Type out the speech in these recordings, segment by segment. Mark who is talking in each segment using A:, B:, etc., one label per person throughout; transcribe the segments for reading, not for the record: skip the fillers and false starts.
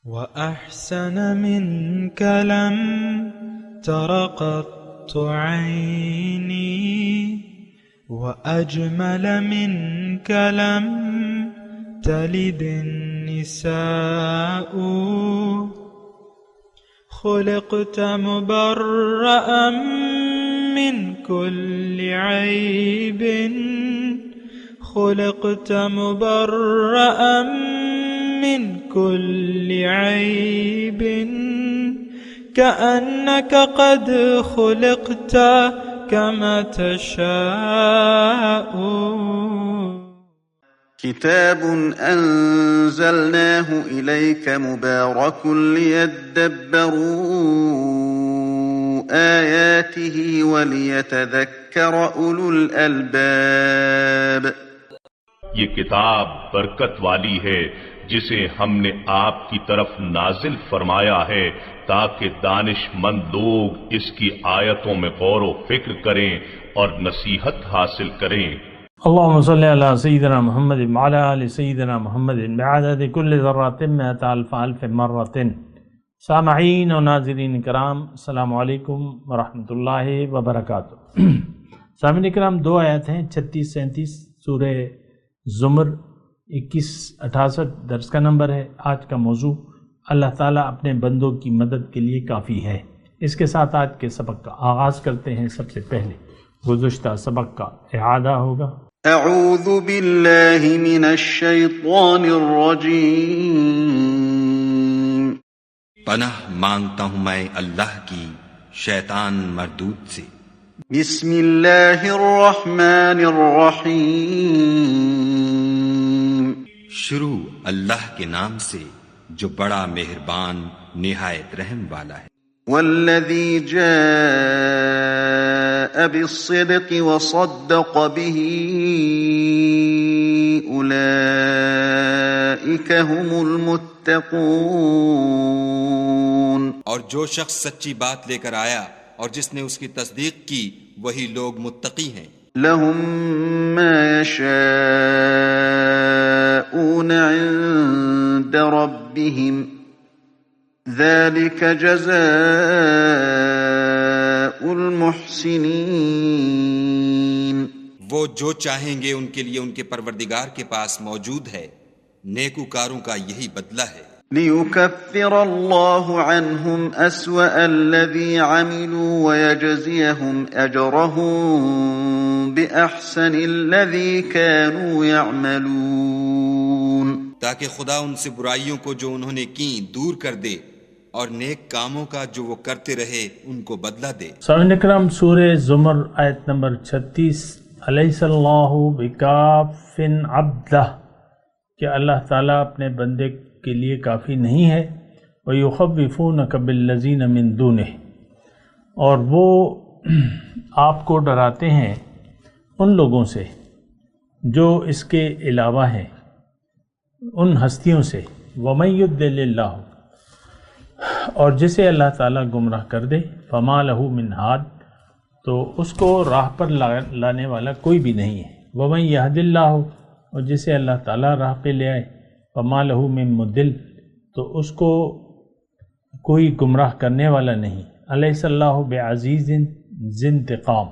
A: وأحسن منك لم تر قط عيني وأجمل منك لم تلد النساء خلقت مبرأ من كل عيب خلقت مبرأ من كل عيب كأنك قد خلقت كما تشاء.
B: كتاب أنزلناه إليك مبارك ليدبروا آياته وليتذكر أولو الألباب.
C: یہ کتاب برکت والی ہے جسے ہم نے آپ کی طرف نازل فرمایا ہے تاکہ دانش مند لوگ اس کی آیتوں میں غور و فکر کریں اور نصیحت حاصل کریں.
D: اللهم صل على سيدنا محمد وعلى آل سيدنا محمد بعدد كل ذرات مئة ألف ألف مرة. سامعین و ناظرین کرام، السلام علیکم ورحمۃ اللہ وبرکاتہ. سامعین کرام، دو آیات ہیں 36-37 سورہ زمر، 21-68 درس کا نمبر ہے. آج کا موضوع اللہ تعالیٰ اپنے بندوں کی مدد کے لیے کافی ہے. اس کے ساتھ آج کے سبق کا آغاز کرتے ہیں. سب سے پہلے گزشتہ سبق کا اعادہ ہوگا.
B: اعوذ باللہ من الشیطان الرجیم.
E: پناہ مانگتا ہوں میں اللہ کی شیطان مردود سے.
B: بسم اللہ الرحمن الرحیم.
E: شروع اللہ کے نام سے جو بڑا مہربان نہایت رحم والا ہے.
B: والذی جاء بالصدق وصدق به اولئک هم المتقون.
E: اور جو شخص سچی بات لے کر آیا اور جس نے اس کی تصدیق کی وہی لوگ متقی ہیں.
B: لهم ما يشاءون عند ربهم ذلك جزاء المحسنین.
E: وہ جو چاہیں گے ان کے لیے ان کے پروردگار کے پاس موجود ہے. نیکوکاروں کا یہی بدلہ ہے.
B: لِيُكَفِّرَ اللَّهُ عَنْهُمْ أَسْوَأَ الَّذِي عَمِلُوا وَيَجْزِيَهُمْ أَجْرَهُمْ بِأَحْسَنِ الَّذِي كَانُوا يَعْمَلُونَ.
E: تاکہ خدا ان سے برائیوں کو جو انہوں نے کی دور کر دے اور نیک کاموں کا جو وہ کرتے رہے ان کو بدلہ دے.
D: سامعین کرام، سورہ زمر آیت نمبر 36. الیس اللہ بکاف عبدہ، کہ اللہ تعالیٰ اپنے بندے کے لیے کافی نہیں ہے. وَيُخَوِّفُونَكَ بِالَّذِينَ مِن دُونِهِ، اور وہ آپ کو ڈراتے ہیں ان لوگوں سے جو اس کے علاوہ ہیں، ان ہستیوں سے. وَمَن يُضْلِلِ اللَّهُ، اور جسے اللہ تعالیٰ گمراہ کر دے. فَمَا لَهُ مِنْ هَادٍ، تو اس کو راہ پر لانے والا کوئی بھی نہیں ہے. وَمَن يَهْدِ اللَّهُ، اور جسے اللہ تعالیٰ راہ پہ لے آئے. فَمَا لَهُ مِن مُضِلٍ، تو اس کو کوئی گمراہ کرنے والا نہیں. الیس اللہ بعزیز ذی انتقام،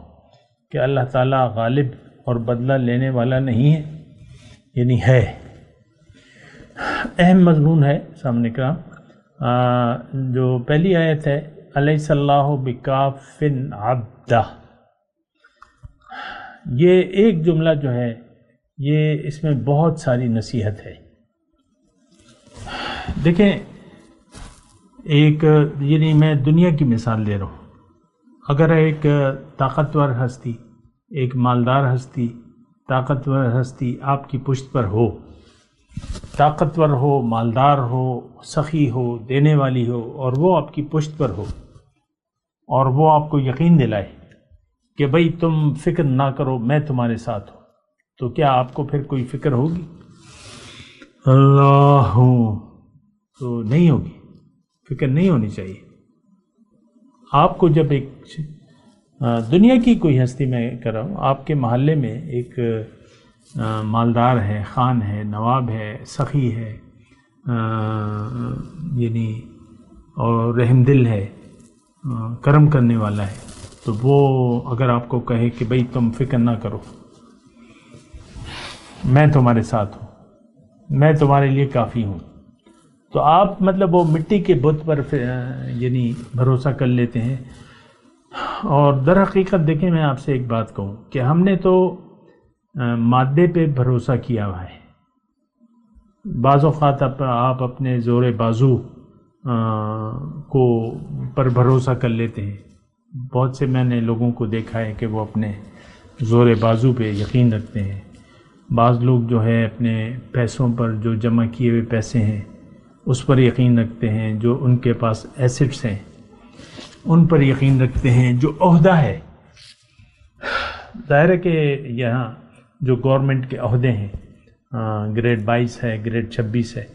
D: کہ اللہ تعالیٰ غالب اور بدلہ لینے والا نہیں ہے، یعنی ہے. اہم مضمون ہے سامنے کرام. جو پہلی آیت ہے الیس اللہ بکاف عبدہ، یہ ایک جملہ جو ہے یہ اس میں بہت ساری نصیحت ہے. دیکھیں، ایک یعنی میں دنیا کی مثال دے رہا ہوں. اگر ایک طاقتور ہستی، ایک مالدار ہستی، طاقتور ہستی آپ کی پشت پر ہو، طاقتور ہو، مالدار ہو، سخی ہو، دینے والی ہو، اور وہ آپ کی پشت پر ہو اور وہ آپ کو یقین دلائے کہ بھئی تم فکر نہ کرو، میں تمہارے ساتھ ہوں، تو کیا آپ کو پھر کوئی فکر ہوگی؟ اللہ ہوں تو نہیں ہوگی، فکر نہیں ہونی چاہیے. آپ کو جب ایک دنیا کی کوئی ہستی میں کر رہا ہوں، آپ کے محلے میں ایک مالدار ہے، خان ہے، نواب ہے، سخی ہے، یعنی اور رحم دل ہے، کرم کرنے والا ہے، تو وہ اگر آپ کو کہے کہ بھئی تم فکر نہ کرو، میں تمہارے ساتھ ہوں، میں تمہارے لیے کافی ہوں، تو آپ مطلب وہ مٹی کے بت پر یعنی بھروسہ کر لیتے ہیں۔ اور در حقیقت دیکھیں، میں آپ سے ایک بات کہوں کہ ہم نے تو مادے پہ بھروسہ کیا ہوا ہے۔ بعض اوقات آپ اپنے زور بازو کو پر بھروسہ کر لیتے ہیں۔ بہت سے میں نے لوگوں کو دیکھا ہے کہ وہ اپنے زور بازو پہ یقین رکھتے ہیں۔ بعض لوگ جو ہے اپنے پیسوں پر، جو جمع کیے ہوئے پیسے ہیں اس پر یقین رکھتے ہیں، جو ان کے پاس ایسٹس ہیں ان پر یقین رکھتے ہیں، جو عہدہ ہے۔ ظاہر ہے کہ یہاں جو گورنمنٹ کے عہدے ہیں، گریڈ 22 ہے، گریڈ 26 ہے،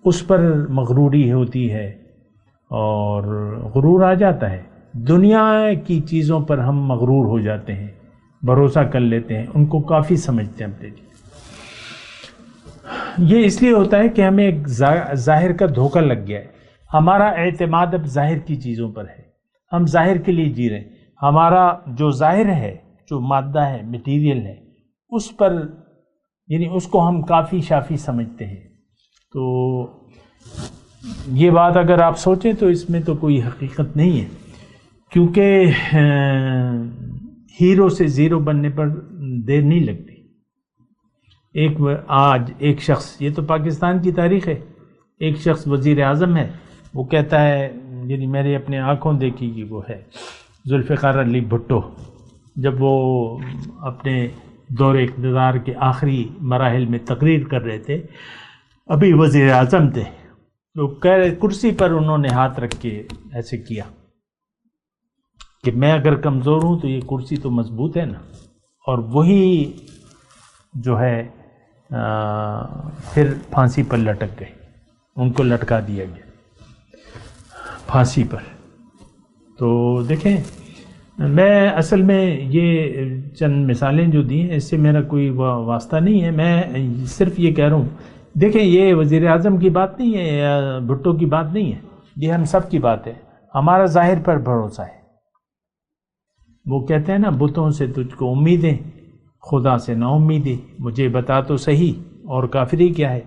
D: اس پر مغروری ہوتی ہے اور غرور آ جاتا ہے۔ دنیا کی چیزوں پر ہم مغرور ہو جاتے ہیں، بھروسہ کر لیتے ہیں، ان کو کافی سمجھتے ہیں اپنے لیے۔ یہ اس لیے ہوتا ہے کہ ہمیں ایک ظاہر کا دھوکہ لگ گیا ہے۔ ہمارا اعتماد اب ظاہر کی چیزوں پر ہے، ہم ظاہر کے لیے جی رہے ہیں۔ ہمارا جو ظاہر ہے، جو مادہ ہے، میٹیریل ہے، اس پر یعنی اس کو ہم کافی شافی سمجھتے ہیں۔ تو یہ بات اگر آپ سوچیں تو اس میں تو کوئی حقیقت نہیں ہے، کیونکہ ہیرو سے زیرو بننے پر دیر نہیں لگتی۔ آج ایک شخص، یہ تو پاکستان کی تاریخ ہے، ایک شخص وزیر اعظم ہے، وہ کہتا ہے، یعنی میرے اپنے آنکھوں دیکھی کہ وہ ہے ذوالفقار علی بھٹو، جب وہ اپنے دور اقتدار کے آخری مراحل میں تقریر کر رہے تھے، ابھی وزیر اعظم تھے، تو کرسی پر انہوں نے ہاتھ رکھ کے ایسے کیا کہ میں اگر کمزور ہوں تو یہ کرسی تو مضبوط ہے نا، اور وہی جو ہے پھر پھانسی پر لٹک گئے، ان کو لٹکا دیا گیا پھانسی پر۔ تو دیکھیں، میں اصل میں یہ چند مثالیں جو دی ہیں اس سے میرا کوئی واسطہ نہیں ہے، میں صرف یہ کہہ رہا ہوں، دیکھیں یہ وزیر اعظم کی بات نہیں ہے یا بھٹو کی بات نہیں ہے، یہ ہم سب کی بات ہے۔ ہمارا ظاہر پر بھروسہ ہے۔ وہ کہتے ہیں نا، بتوں سے تجھ کو امیدیں، خدا سے نا امیدیں، مجھے بتا تو صحیح اور کافری کیا ہے۔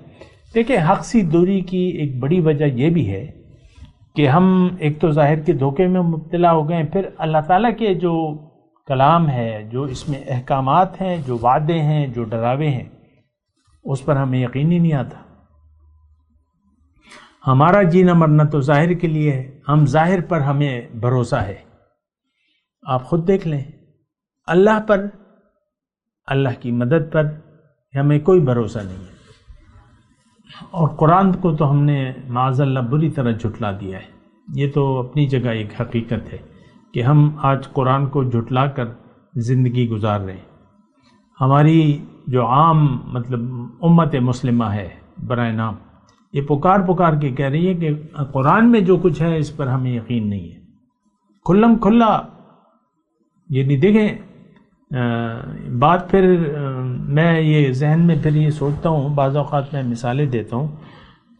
D: دیکھیں، حق سے دوری کی ایک بڑی وجہ یہ بھی ہے کہ ہم ایک تو ظاہر کے دھوکے میں مبتلا ہو گئے، پھر اللہ تعالیٰ کے جو کلام ہے، جو اس میں احکامات ہیں، جو وعدے ہیں، جو ڈراوے ہیں، اس پر ہمیں یقین ہی نہیں آتا۔ ہمارا جینا مرنا تو ظاہر کے لیے ہے، ہم ظاہر پر ہمیں بھروسہ ہے۔ آپ خود دیکھ لیں، اللہ پر، اللہ کی مدد پر ہمیں کوئی بھروسہ نہیں ہے۔ اور قرآن کو تو ہم نے معاذ اللہ بری طرح جھٹلا دیا ہے۔ یہ تو اپنی جگہ ایک حقیقت ہے کہ ہم آج قرآن کو جھٹلا کر زندگی گزار رہے ہیں۔ ہماری جو عام مطلب امت مسلمہ ہے برائے نام، یہ پکار کے کہہ رہی ہے کہ قرآن میں جو کچھ ہے اس پر ہمیں یقین نہیں ہے۔ کھلم کھلا، یعنی دیکھیں بات، پھر میں یہ ذہن میں پھر یہ سوچتا ہوں، بعض اوقات میں مثالیں دیتا ہوں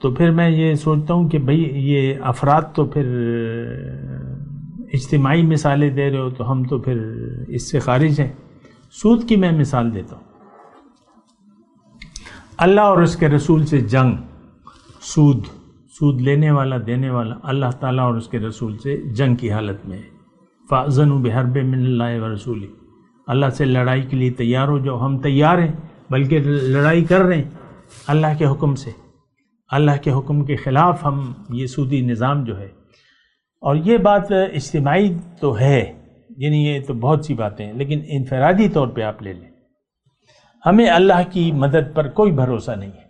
D: تو پھر میں یہ سوچتا ہوں کہ بھئی یہ افراد تو پھر اجتماعی مثالیں دے رہے ہو تو ہم تو پھر اس سے خارج ہیں۔ سود کی میں مثال دیتا ہوں، اللہ اور اس کے رسول سے جنگ، سود لینے والا دینے والا اللہ تعالیٰ اور اس کے رسول سے جنگ کی حالت میں ہے۔ فَأْذَنُوا بِحَرْبٍ مِّنَ اللَّهِ وَرَسُولِهِ، اللہ سے لڑائی کے لیے تیار ہو جاؤ۔ ہم تیار ہیں، بلکہ لڑائی کر رہے ہیں اللہ کے حکم سے، اللہ کے حکم کے خلاف ہم یہ سودی نظام جو ہے۔ اور یہ بات اجتماعی تو ہے، یعنی یہ تو بہت سی باتیں ہیں، لیکن انفرادی طور پہ آپ لے لیں، ہمیں اللہ کی مدد پر کوئی بھروسہ نہیں ہے۔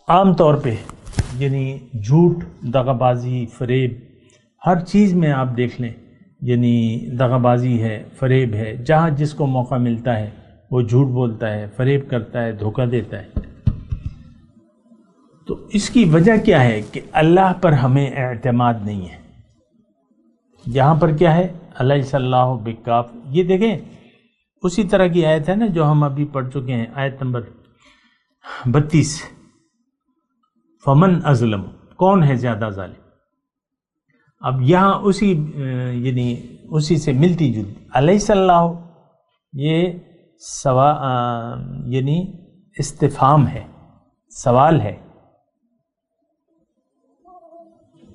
D: عام طور پہ یعنی جھوٹ، دغا بازی، فریب، ہر چیز میں آپ دیکھ لیں، یعنی دغا بازی ہے، فریب ہے، جہاں جس کو موقع ملتا ہے وہ جھوٹ بولتا ہے، فریب کرتا ہے، دھوکہ دیتا ہے۔ تو اس کی وجہ کیا ہے کہ اللہ پر ہمیں اعتماد نہیں ہے۔ یہاں پر کیا ہے، الیس اللہ بکاف، یہ دیکھیں اسی طرح کی آیت ہے نا جو ہم ابھی پڑھ چکے ہیں، آیت نمبر 32، فمن ازلم، کون ہے زیادہ ظالم؟ اب یہاں اسی سے ملتی جلتی الیس اللہ، یہ یعنی استفہام ہے، سوال ہے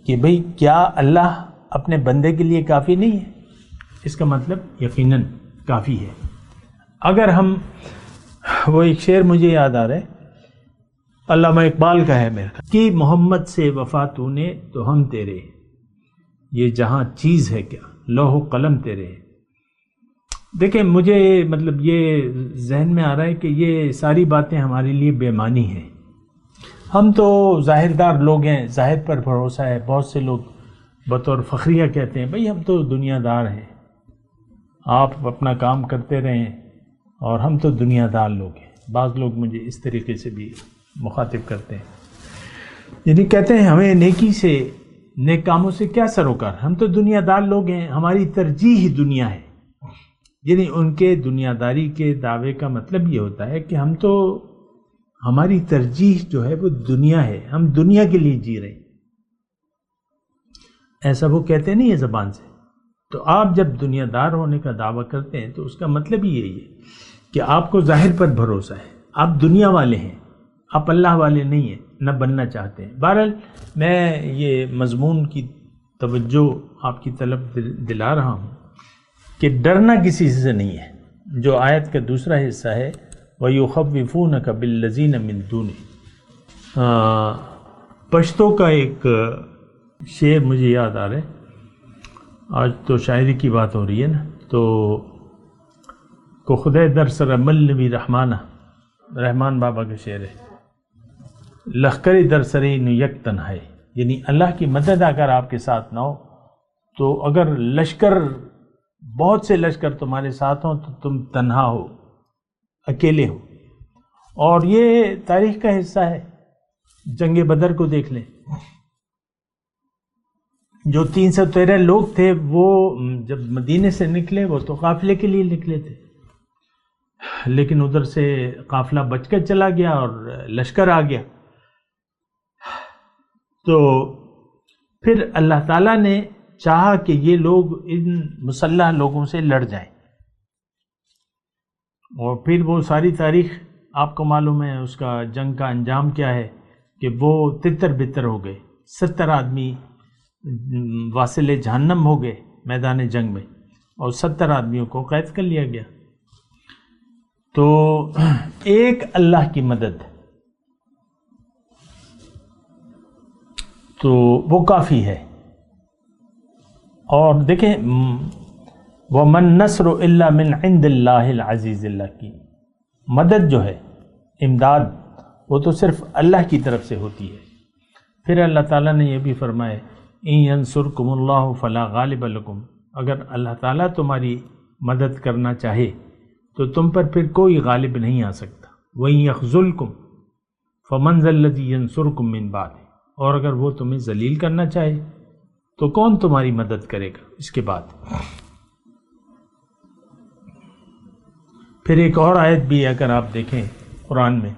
D: کہ بھئی کیا اللہ اپنے بندے کے لیے کافی نہیں ہے؟ اس کا مطلب یقیناً کافی ہے۔ اگر ہم، وہ ایک شعر مجھے یاد آ رہا ہے، علامہ اقبال کا ہے میرا، کہ محمد سے وفا تو نے تو ہم تیرے، یہ جہاں چیز ہے کیا لوح و قلم تیرے۔ دیکھیں مجھے مطلب یہ ذہن میں آ رہا ہے کہ یہ ساری باتیں ہمارے لیے بے معنی ہیں۔ ہم تو ظاہردار لوگ ہیں، ظاہر پر بھروسہ ہے۔ بہت سے لوگ بطور فخریہ کہتے ہیں بھئی ہم تو دنیا دار ہیں، آپ اپنا کام کرتے رہیں اور ہم تو دنیا دار لوگ ہیں۔ بعض لوگ مجھے اس طریقے سے بھی مخاطب کرتے ہیں، یعنی کہتے ہیں ہمیں نیکی سے، نیک کاموں سے کیا سروکار، ہم تو دنیا دار لوگ ہیں، ہماری ترجیح ہی دنیا ہے۔ یعنی ان کے دنیا داری کے دعوے کا مطلب یہ ہوتا ہے کہ ہم تو، ہماری ترجیح جو ہے وہ دنیا ہے، ہم دنیا کے لیے جی رہے ہیں۔ ایسا وہ کہتے نہیں ہے زبان سے۔ تو آپ جب دنیا دار ہونے کا دعویٰ کرتے ہیں تو اس کا مطلب ہی یہی ہے کہ آپ کو ظاہر پر بھروسہ ہے، آپ دنیا والے ہیں، آپ اللہ والے نہیں ہیں، نہ بننا چاہتے ہیں۔ بہرحال میں یہ مضمون کی توجہ آپ کی طرف دلا رہا ہوں کہ ڈرنا کسی سے نہیں ہے۔ جو آیت کا دوسرا حصہ ہے وَيُخَوِّفُونَكَ بِالَّذِينَ مِن دُونِهِ، پشتو کا ایک شعر مجھے یاد آ رہا ہے، آج تو شاعری کی بات ہو رہی ہے نا، تو کو خدے در سر مل نبی رحمانہ، رحمان بابا کا شعر ہے، لخکری در سرے نو یک تنہائی، یعنی اللہ کی مدد اگر آپ کے ساتھ نہ ہو تو اگر لشکر، بہت سے لشکر تمہارے ساتھ ہوں تو تم تنہا ہو، اکیلے ہو۔ اور یہ تاریخ کا حصہ ہے، جنگ بدر کو دیکھ لیں، جو 313 لوگ تھے وہ جب مدینے سے نکلے وہ تو قافلے کے لیے نکلے تھے، لیکن ادھر سے قافلہ بچ کر چلا گیا اور لشکر آ گیا۔ تو پھر اللہ تعالیٰ نے چاہا کہ یہ لوگ ان مسلح لوگوں سے لڑ جائیں، اور پھر وہ ساری تاریخ آپ کو معلوم ہے، اس کا جنگ کا انجام کیا ہے کہ وہ تتر بتر ہو گئے، 70 آدمی واصل جہنم ہو گئے میدان جنگ میں، اور 70 آدمیوں کو قید کر لیا گیا۔ تو ایک اللہ کی مدد تو وہ کافی ہے۔ اور دیکھیں وَمَن نَّصْرُ إِلَّا مِنْ عِنْدِ اللَّهِ الْعَزِيزِ، اللہ کی مدد جو ہے، امداد، وہ تو صرف اللہ کی طرف سے ہوتی ہے۔ پھر اللہ تعالیٰ نے یہ بھی فرمائے إِن يَنْصُرْكُمُ اللَّهُ فَلَا غَالِبَ لَكُمْ، اگر اللہ تعالیٰ تمہاری مدد کرنا چاہے تو تم پر پھر کوئی غالب نہیں آ سکتا۔ وَإِن يَخْذُلْكُمْ فَمَنْ ذَا الَّذِي يَنْصُرُكُمْ مِنْ بَعْدِهِ، اور اگر وہ تمہیں ذلیل کرنا چاہے تو کون تمہاری مدد کرے گا اس کے بعد۔ پھر ایک اور آیت بھی اگر آپ دیکھیں قرآن میں،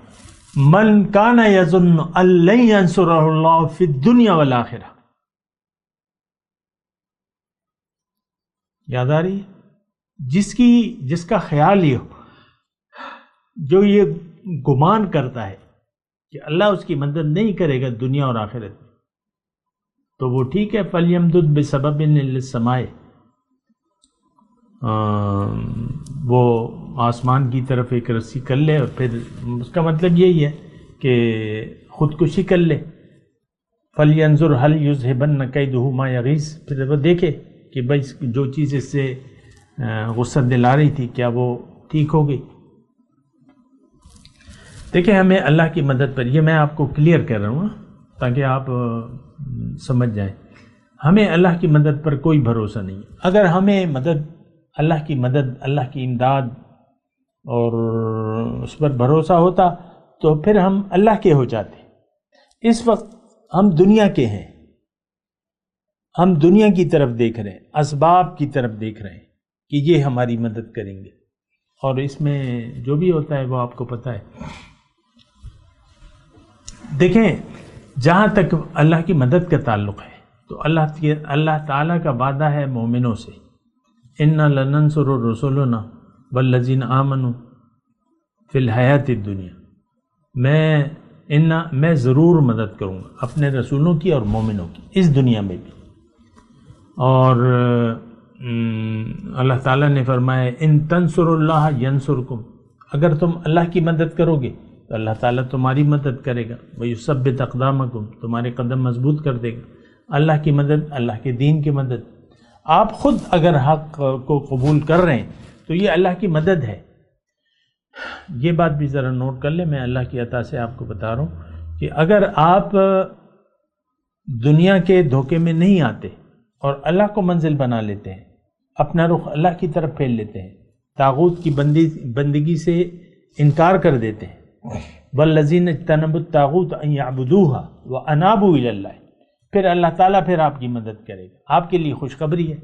D: من کان یظن ان لن ینصرہ اللہ فی الدنیا والآخرہ، یاد آ رہی ہے؟ جس کا خیال یہ ہو، جو یہ گمان کرتا ہے کہ اللہ اس کی مدد نہیں کرے گا دنیا اور آخرت میں، تو وہ ٹھیک ہے، فَلْيَمْدُدْ بِسَبَبٍ إِلَى السَّمَاءِ، وہ آسمان کی طرف ایک رسی کر لے، اور پھر اس کا مطلب یہی ہے کہ خودکشی کر لے۔ فَلْيَنْظُرْ هَلْ يُذْهِبَنَّ كَيْدُهُ مَا يَغِيظُ، پھر وہ دیکھے کہ بھائی جو چیز اس سے غصہ دلا رہی تھی کیا وہ ٹھیک ہو گئی۔ دیکھیں ہمیں اللہ کی مدد پر، یہ میں آپ کو کلیئر کر رہا ہوں تاکہ آپ سمجھ جائیں، ہمیں اللہ کی مدد پر کوئی بھروسہ نہیں۔ اگر ہمیں اللہ کی مدد، اللہ کی امداد اور اس پر بھروسہ ہوتا تو پھر ہم اللہ کے ہو جاتے۔ اس وقت ہم دنیا کے ہیں، ہم دنیا کی طرف دیکھ رہے ہیں، اسباب کی طرف دیکھ رہے ہیں کہ یہ ہماری مدد کریں گے، اور اس میں جو بھی ہوتا ہے وہ آپ کو پتہ ہے۔ دیکھیں جہاں تک اللہ کی مدد کا تعلق ہے تو اللہ تعالیٰ کا وعدہ ہے مومنوں سے، اِنَّا لَنَنْصُرُ رُسُلُنَا وَالَّذِينَ آمَنُوا فِي الْحَيَاةِ الدُّنْيَا، میں ضرور مدد کروں گا اپنے رسولوں کی اور مومنوں کی اس دنیا میں بھی۔ اور اللہ تعالیٰ نے فرمایا ان تنصروا اللہ ینصرکم، اگر تم اللہ کی مدد کرو گے تو اللہ تعالیٰ تمہاری مدد کرے گا، ویثبت اقدامکم، تمہارے قدم مضبوط کر دے گا۔ اللہ کی مدد، اللہ کے دین کی مدد، آپ خود اگر حق کو قبول کر رہے ہیں تو یہ اللہ کی مدد ہے۔ یہ بات بھی ذرا نوٹ کر لیں، میں اللہ کی عطا سے آپ کو بتا رہا ہوں کہ اگر آپ دنیا کے دھوکے میں نہیں آتے اور اللہ کو منزل بنا لیتے ہیں، اپنا رخ اللہ کی طرف پھیر لیتے ہیں، طاغوت کی بندگی سے انکار کر دیتے ہیں، والذین اجتنبوا الطاغوت ان یعبدوها وانابوا الی اللہ، پھر اللہ تعالیٰ پھر آپ کی مدد کرے گا۔ آپ کے لیے خوشخبری ہے،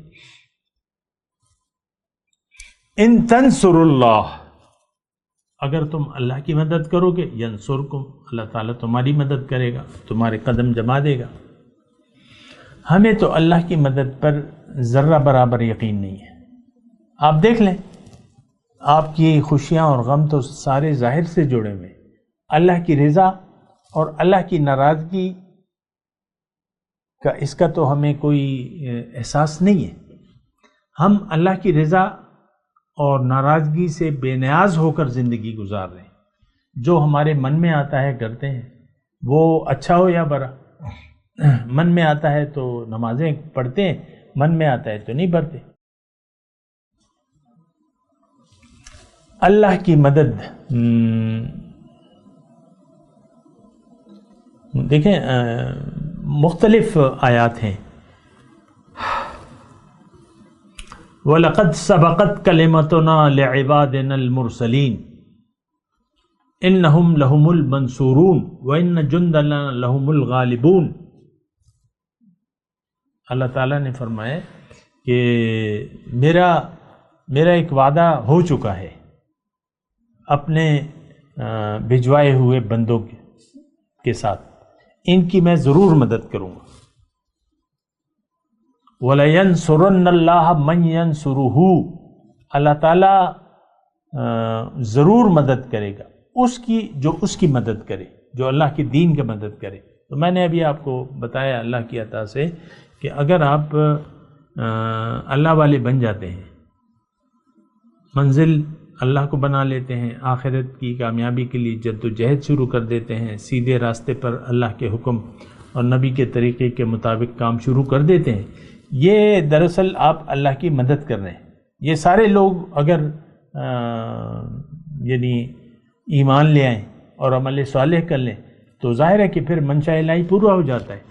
D: ان تنصروا اللہ، اگر تم اللہ کی مدد کرو گے، ینصرکم، اللہ تعالیٰ تمہاری مدد کرے گا، تمہارے قدم جما دے گا۔ ہمیں تو اللہ کی مدد پر ذرہ برابر یقین نہیں ہے۔ آپ دیکھ لیں، آپ کی خوشیاں اور غم تو سارے ظاہر سے جڑے ہوئے، اللہ کی رضا اور اللہ کی ناراضگی کا اس کا تو ہمیں کوئی احساس نہیں ہے۔ ہم اللہ کی رضا اور ناراضگی سے بے نیاز ہو کر زندگی گزار رہے ہیں، جو ہمارے من میں آتا ہے کرتے ہیں، وہ اچھا ہو یا برا۔ من میں آتا ہے تو نمازیں پڑھتے ہیں، من میں آتا ہے تو نہیں پڑھتے۔ اللہ کی مدد دیکھیں مختلف آیات ہیں، وَلَقَدْ سَبَقَتْ كَلِمَتُنَا لِعِبَادِنَا الْمُرْسَلِينَ إِنَّهُمْ لَهُمُ الْمَنْصُورُونَ وَإِنَّ جُنْدَنَا لَهُمُ الْغَالِبُونَ۔ اللہ تعالیٰ نے فرمایا کہ میرا ایک وعدہ ہو چکا ہے اپنے بھجوائے ہوئے بندوں کے ساتھ، ان کی میں ضرور مدد کروں گا۔ وَلَيَنْصُرَنَّ اللَّهَ مَنْ يَنْصُرُهُ، اللہ تعالیٰ ضرور مدد کرے گا جو اس کی مدد کرے، جو اللہ کے دین کی مدد کرے۔ تو میں نے ابھی آپ کو بتایا اللہ کی عطا سے کہ اگر آپ اللہ والے بن جاتے ہیں، منزل اللہ کو بنا لیتے ہیں، آخرت کی کامیابی کے لیے جد و جہد شروع کر دیتے ہیں، سیدھے راستے پر اللہ کے حکم اور نبی کے طریقے کے مطابق کام شروع کر دیتے ہیں، یہ دراصل آپ اللہ کی مدد کر رہے ہیں۔ یہ سارے لوگ اگر یعنی ایمان لے آئیں اور عمل صالح کر لیں تو ظاہر ہے کہ پھر منشا الہی پورا ہو جاتا ہے۔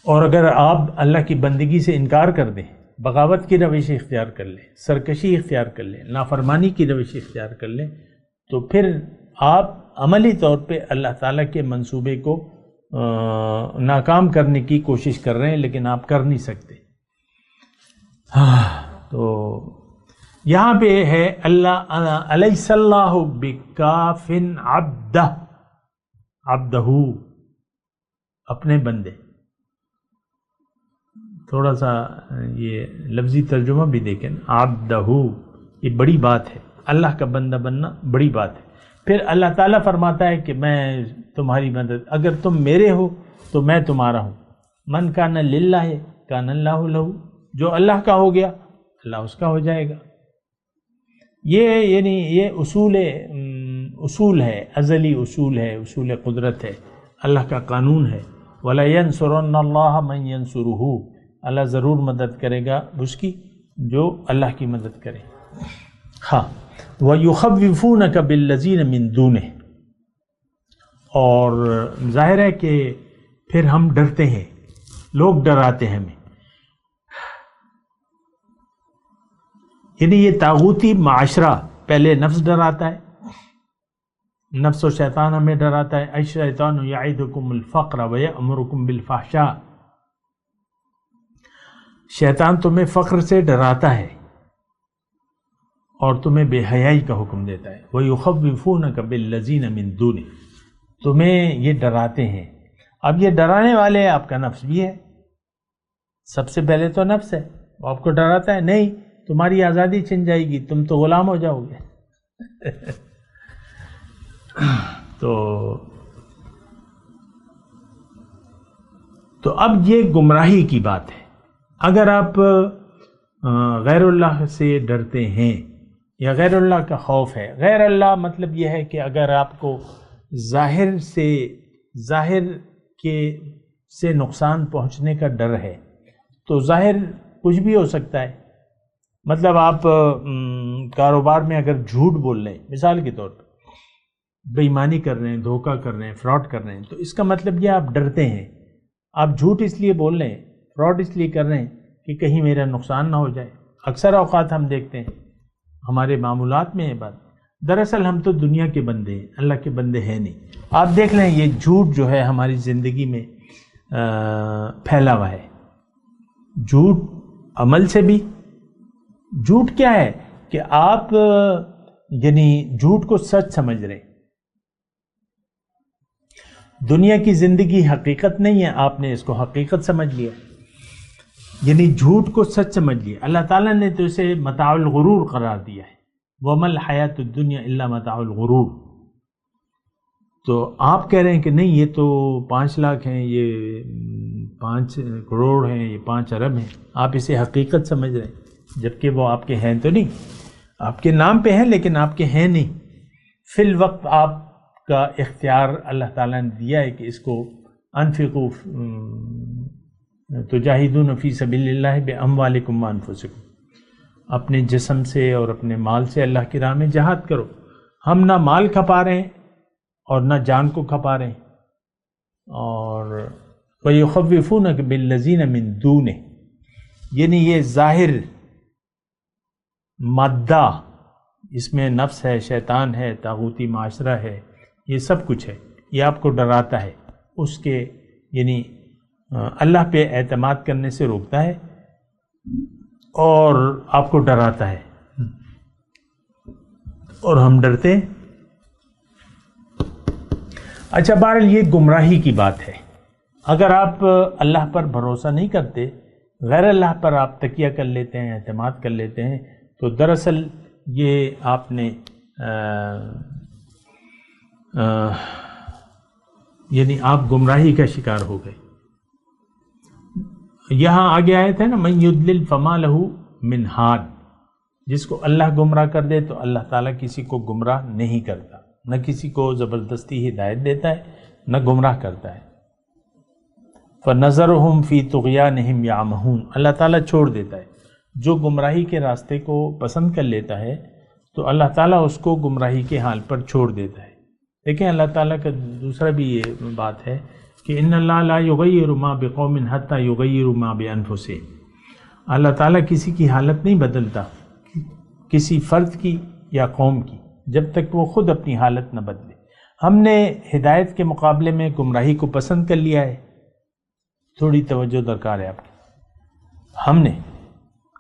D: اور اگر آپ اللہ کی بندگی سے انکار کر دیں، بغاوت کی روش اختیار کر لیں، سرکشی اختیار کر لیں، نافرمانی کی روش اختیار کر لیں، تو پھر آپ عملی طور پہ اللہ تعالیٰ کے منصوبے کو ناکام کرنے کی کوشش کر رہے ہیں، لیکن آپ کر نہیں سکتے۔ تو یہاں پہ ہے اللہ الیس اللہ بکاف عبدہ، اپنے بندے۔ تھوڑا سا یہ لفظی ترجمہ بھی دیکھیں، عبدہ، یہ بڑی بات ہے، اللہ کا بندہ بننا بڑی بات ہے۔ پھر اللہ تعالیٰ فرماتا ہے کہ میں تمہاری مدد، اگر تم میرے ہو تو میں تمہارا ہوں۔ من کان للہ کان اللہ لہ، جو اللہ کا ہو گیا اللہ اس کا ہو جائے گا۔ یہ اصول ہے، ازلی اصول ہے، اصول قدرت ہے، اللہ کا قانون ہے۔ وَلَيَنْصُرَنَّ اللَّهَ مَنْ يَنْصُرُهُ، اللہ ضرور مدد کرے گا اس کی جو اللہ کی مدد کرے۔ ہاں، وَيُخَوِّفُونَكَ بِالَّذِينَ مِن دُونِهِ، اور ظاہر ہے کہ پھر ہم ڈرتے ہیں، لوگ ڈراتے ہیں ہمیں، یعنی یہ طاغوتی معاشرہ، پہلے نفس ڈراتا ہے، نفس و شیطان ہمیں ڈراتا ہے، الشیطان یعدکم الفقر ویأمرکم بالفحشاء، شیطان تمہیں فقر سے ڈراتا ہے اور تمہیں بے حیائی کا حکم دیتا ہے۔ وَيُخَوِّفُونَكَ بِالَّذِينَ مِن دُونِهِ، تمہیں یہ ڈراتے ہیں. اب یہ ڈرانے والے آپ کا نفس بھی ہے. سب سے پہلے تو نفس ہے، وہ آپ کو ڈراتا ہے نہیں تمہاری آزادی چھن جائے گی، تم تو غلام ہو جاؤ گے. تو اب یہ گمراہی کی بات ہے. اگر آپ غیر اللہ سے ڈرتے ہیں یا غیر اللہ کا خوف ہے، غیر اللہ مطلب یہ ہے کہ اگر آپ کو ظاہر سے نقصان پہنچنے کا ڈر ہے تو ظاہر کچھ بھی ہو سکتا ہے. مطلب آپ کاروبار میں اگر جھوٹ بول رہے ہیں، مثال کے طور پر بے ایمانی کر رہے ہیں، دھوکہ کر رہے ہیں، فراڈ کر رہے ہیں، تو اس کا مطلب یہ آپ ڈرتے ہیں. آپ جھوٹ اس لیے بول رہے ہیں، فراڈ اس لیے کر رہے ہیں کہ کہیں میرا نقصان نہ ہو جائے. اکثر اوقات ہم دیکھتے ہیں ہمارے معمولات میں یہ بات، دراصل ہم تو دنیا کے بندے ہیں، اللہ کے بندے ہیں نہیں. آپ دیکھ لیں یہ جھوٹ جو ہے ہماری زندگی میں پھیلا ہوا ہے. جھوٹ عمل سے بھی. جھوٹ کیا ہے کہ آپ یعنی جھوٹ کو سچ سمجھ رہے ہیں. دنیا کی زندگی حقیقت نہیں ہے، آپ نے اس کو حقیقت سمجھ لیا، یعنی جھوٹ کو سچ سمجھ لیا. اللہ تعالیٰ نے تو اسے متاع الغرور قرار دیا ہے، وَمَا الْحَيَاةُ الدُّنْيَا إِلَّا مَتَاعُ الْغُرُورِ. تو آپ کہہ رہے ہیں کہ نہیں یہ تو 5 لاکھ ہیں، یہ 5 کروڑ ہیں، یہ 5 ارب ہیں. آپ اسے حقیقت سمجھ رہے ہیں، جبکہ وہ آپ کے ہیں تو نہیں. آپ کے نام پہ ہیں لیکن آپ کے ہیں نہیں. فی الوقت آپ کا اختیار اللہ تعالیٰ نے دیا ہے کہ اس کو انفقوا تجاہدون فی سبیل اللہ باموالکم وانفسکم، اپنے جسم سے اور اپنے مال سے اللہ کی راہ میں جہاد کرو. ہم نہ مال کھپا رہے ہیں اور نہ جان کو کھپا رہے ہیں. اور وَيُخَوِّفُونَكَ بِالَّذِينَ مِن دُونِهِ، یعنی یہ ظاہر مادہ، اس میں نفس ہے، شیطان ہے، طاغوتی معاشرہ ہے، یہ سب کچھ ہے، یہ آپ کو ڈراتا ہے، اس کے یعنی اللہ پہ اعتماد کرنے سے روکتا ہے اور آپ کو ڈراتا ہے. اور ہم ڈرتے ہیں. اچھا بہرحال یہ گمراہی کی بات ہے. اگر آپ اللہ پر بھروسہ نہیں کرتے، غیر اللہ پر آپ تکیہ کر لیتے ہیں، اعتماد کر لیتے ہیں، تو دراصل یہ آپ نے یعنی آپ گمراہی کا شکار ہو گئے. یہاں آگے آیت ہے نا من یضلل فما لہ من ہاد، جس کو اللہ گمراہ کر دے تو اللہ تعالیٰ کسی کو گمراہ نہیں کرتا، نہ کسی کو زبردستی ہدایت دیتا ہے نہ گمراہ کرتا ہے. فنظرہم فی طغیانہم یعمہون، اللہ تعالیٰ چھوڑ دیتا ہے. جو گمراہی کے راستے کو پسند کر لیتا ہے تو اللہ تعالیٰ اس کو گمراہی کے حال پر چھوڑ دیتا ہے. دیکھیں اللہ تعالیٰ کا دوسرا بھی یہ بات ہے کہ ان اللہ لا یغیر ما بقوم حتی یغیروا ما بانفسہم، اللہ تعالیٰ کسی کی حالت نہیں بدلتا، کسی فرد کی یا قوم کی، جب تک وہ خود اپنی حالت نہ بدلے. ہم نے ہدایت کے مقابلے میں گمراہی کو پسند کر لیا ہے. تھوڑی توجہ درکار ہے آپ کی. ہم نے،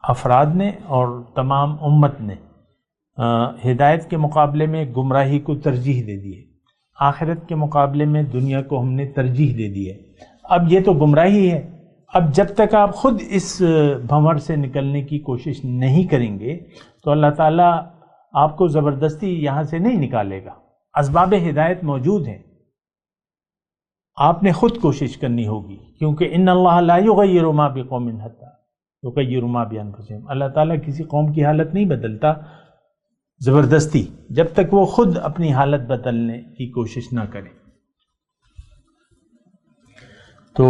D: افراد نے اور تمام امت نے ہدایت کے مقابلے میں گمراہی کو ترجیح دے دی ہے. آخرت کے مقابلے میں دنیا کو ہم نے ترجیح دے دی ہے. اب یہ تو گمراہی ہے. اب جب تک آپ خود اس بھنور سے نکلنے کی کوشش نہیں کریں گے تو اللہ تعالیٰ آپ کو زبردستی یہاں سے نہیں نکالے گا. اسباب ہدایت موجود ہیں، آپ نے خود کوشش کرنی ہوگی، کیونکہ ان اللہ لا یغیر ما بقوم حتی یغیروا ما بانفسہم، اللہ تعالیٰ کسی قوم کی حالت نہیں بدلتا زبردستی جب تک وہ خود اپنی حالت بدلنے کی کوشش نہ کرے. تو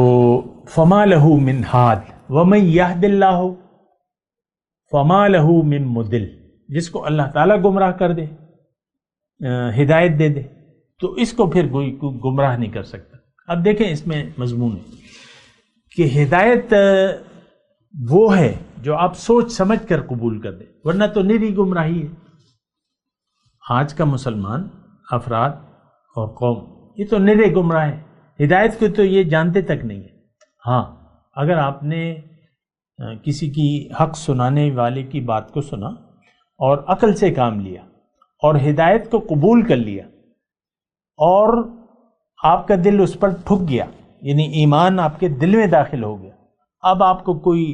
D: فما لہ من ہاد ومن یہد اللہ فما لہ من مضل، جس کو اللہ تعالیٰ گمراہ کر دے، ہدایت دے دے، تو اس کو پھر کوئی گمراہ نہیں کر سکتا. اب دیکھیں اس میں مضمون ہے کہ ہدایت وہ ہے جو آپ سوچ سمجھ کر قبول کر دیں، ورنہ تو نری گمراہی ہے. آج کا مسلمان، افراد اور قوم یہ تو نرے گمراہ ہیں. ہدایت کو تو یہ جانتے تک نہیں ہے. ہاں اگر آپ نے کسی کی حق سنانے والے کی بات کو سنا اور عقل سے کام لیا اور ہدایت کو قبول کر لیا اور آپ کا دل اس پر ٹھک گیا، یعنی ایمان آپ کے دل میں داخل ہو گیا، اب آپ کو کوئی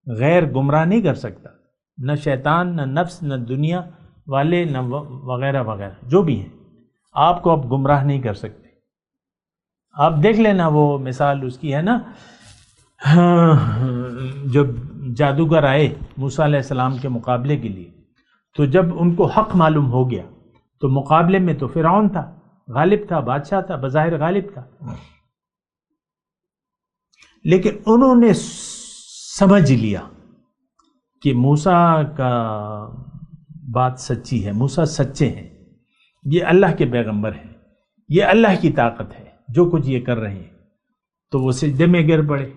D: غیر گمراہ نہیں کر سکتا، نہ شیطان، نہ نفس، نہ دنیا والے، نہ وغیرہ وغیرہ جو بھی ہیں، آپ کو اب گمراہ نہیں کر سکتے۔ آپ دیکھ لینا وہ مثال اس کی ہے نا، جب جادوگر آئے موسیٰ علیہ السلام کے مقابلے کے لیے، تو جب ان کو حق معلوم ہو گیا تو مقابلے میں تو فرعون تھا، غالب تھا، بادشاہ تھا، بظاہر غالب تھا، لیکن انہوں نے سمجھ لیا کہ موسیٰ کا بات سچی ہے، موسیٰ سچے ہیں، یہ اللہ کے پیغمبر ہیں، یہ اللہ کی طاقت ہے جو کچھ یہ کر رہے ہیں، تو وہ سجدے میں گر پڑے۔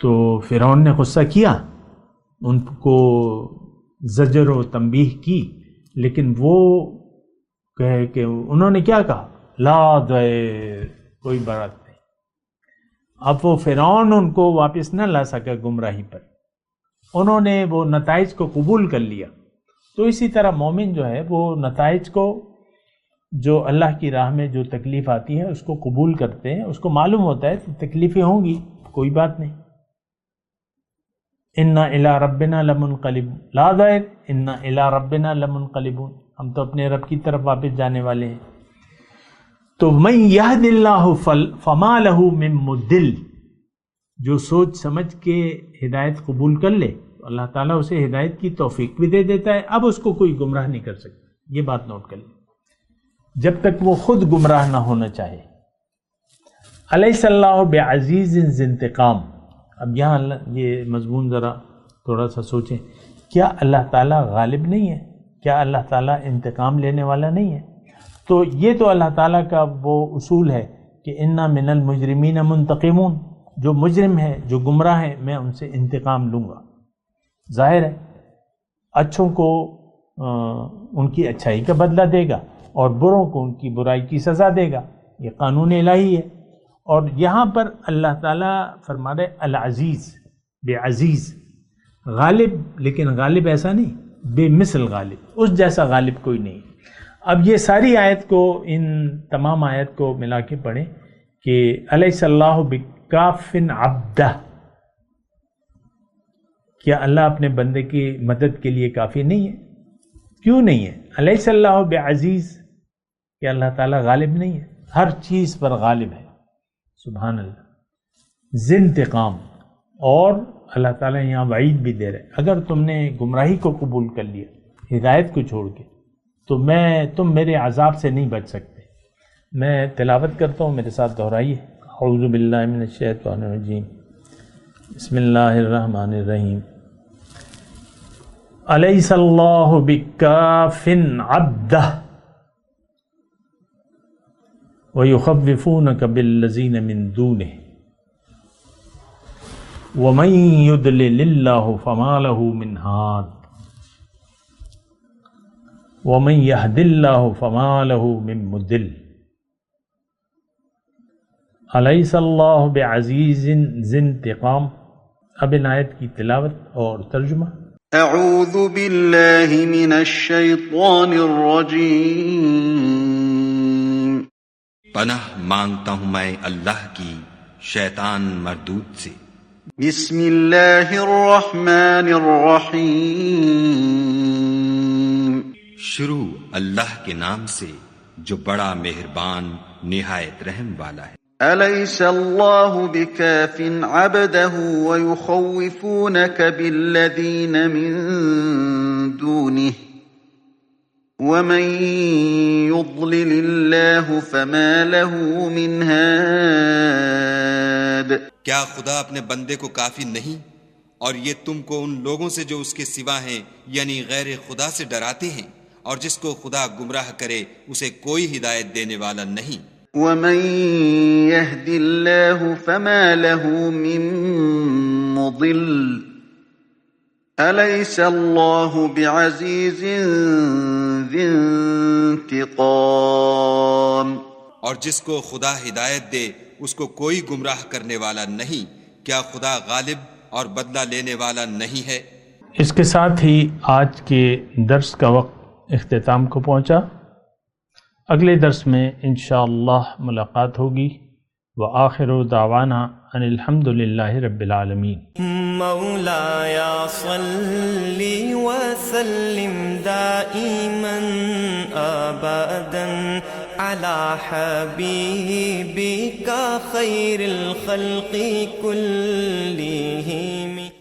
D: تو فرعون نے غصہ کیا، ان کو زجر و تنبیہ کی، لیکن وہ کہے کہ انہوں نے کیا کہا، لا دیر، کوئی بات نہیں۔ اب وہ فرعون ان کو واپس نہ لا سکا گمراہی پر، انہوں نے وہ نتائج کو قبول کر لیا۔ تو اسی طرح مومن جو ہے وہ نتائج کو، جو اللہ کی راہ میں جو تکلیف آتی ہے اس کو قبول کرتے ہیں، اس کو معلوم ہوتا ہے کہ تکلیفیں ہوں گی، کوئی بات نہیں، اِنَّا إِلَىٰ رَبِّنَا لَمُنْقَلِبُونَ، لا دائر اِنَّا إِلَىٰ رَبِّنَا لَمُنْقَلِبُونَ، ہم تو اپنے رب کی طرف واپس جانے والے ہیں۔ تو مَن يَهْدِ اللَّهُ فَمَا لَهُ مِن مُضِلٍّ، جو سوچ سمجھ کے ہدایت قبول کر لے تو اللہ تعالیٰ اسے ہدایت کی توفیق بھی دے دیتا ہے، اب اس کو کوئی گمراہ نہیں کر سکتا، یہ بات نوٹ کر لیں، جب تک وہ خود گمراہ نہ ہونا چاہے۔ الیس اللہ بعزیز ذی انتقام، اب یہاں یہ مضمون ذرا تھوڑا سا سوچیں، کیا اللہ تعالیٰ غالب نہیں ہے؟ کیا اللہ تعالیٰ انتقام لینے والا نہیں ہے؟ تو یہ تو اللہ تعالیٰ کا وہ اصول ہے کہ انا من المجرمین منتقمون، جو مجرم ہے، جو گمراہ ہے، میں ان سے انتقام لوں گا۔ ظاہر ہے اچھوں کو ان کی اچھائی کا بدلہ دے گا اور بروں کو ان کی برائی کی سزا دے گا، یہ قانون الہی ہے۔ اور یہاں پر اللہ تعالیٰ فرما رہے العزیز، بے عزیز، غالب، لیکن غالب ایسا نہیں، بے مثل غالب، اس جیسا غالب کوئی نہیں۔ اب یہ ساری آیت کو، ان تمام آیت کو ملا کے پڑھیں کہ الیس اللہ بکاف عبدہ، کیا اللہ اپنے بندے کی مدد کے لیے کافی نہیں ہے؟ کیوں نہیں ہے؟ الیس اللہ بعزیز، کہ اللہ تعالیٰ غالب نہیں ہے، ہر چیز پر غالب ہے، سبحان اللہ، ذی انتقام۔ اور اللہ تعالیٰ یہاں وعید بھی دے رہے، اگر تم نے گمراہی کو قبول کر لیا ہدایت کو چھوڑ کے، تو تم میرے عذاب سے نہیں بچ سکتے۔ میں تلاوت کرتا ہوں، میرے ساتھ دہرائیے، اعوذ باللہ من الشیطان الرجیم، بسم اللہ الرحمن الرحیم۔ الیس اللہ بکاف عبدہ وَيُخَوِّفُونَكَ بِالَّذِينَ مِن دُونِهِ وَمَن يُضْلِلِ اللَّهُ فَمَا لَهُ مِنْ هَادٍ وَمَن يَهْدِ اللَّهُ فَمَا لَهُ مِن مُضِلٍّ أَلَيْسَ اللَّهُ بِعَزِيزٍ ذِي انتقام۔ اب ان آیت کی تلاوت اور ترجمہ۔
B: اعوذ باللہ من الشیطان الرجیم،
E: پناہ مانگتا ہوں میں اللہ کی شیطان مردود سے۔
B: بسم اللہ الرحمن الرحیم،
E: شروع اللہ کے نام سے جو بڑا مہربان نہایت رحم والا ہے۔
B: الیس اللہ بکاف عبدہ ویخوفونک بالذین من دونہ ومن يضلل الله فما له من هاد۔
E: کیا خدا اپنے بندے کو کافی نہیں، اور یہ تم کو ان لوگوں سے جو اس کے سوا ہیں، یعنی غیر خدا سے ڈراتے ہیں، اور جس کو خدا گمراہ کرے اسے کوئی ہدایت دینے والا نہیں۔
B: ومن يهد الله فما له من مضل الیس اللہ بعزیز ذی انتقام۔
E: اور جس کو خدا ہدایت دے اس کو کوئی گمراہ کرنے والا نہیں، کیا خدا غالب اور بدلہ لینے والا نہیں ہے؟
D: اس کے ساتھ ہی آج کے درس کا وقت اختتام کو پہنچا۔ اگلے درس میں انشاءاللہ ملاقات ہوگی۔ وآخر دعوانا ان الحمد للہ رب العالمین۔
F: مولاي صل وسلم دائما ابدا على حبيبك خير الخلق كلهم